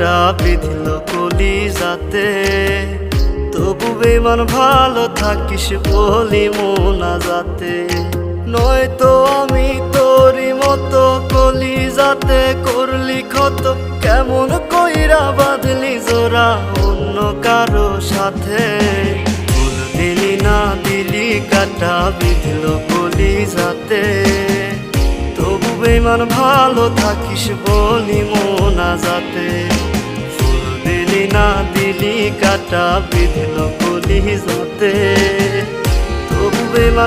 কাটা বিঁধল কলিজাতে, তবু বেমান ভালো থাকিস বলি মোনাজাতে। নয়তো আমি তোরই মতো কলিজাতে করলি ক্ষত, কেমন কইরা বাঁধলি জোড়া অন্য কারো সাথে। ফুল দিলি না দিলি কাটা বিঁধল কলিজাতে, তবু বেমান ভালো থাকিস বলি মোনাজাতে। ফুল দিলি না দিলি কাটা বিঁধল কলিজাতে, তবু বেমান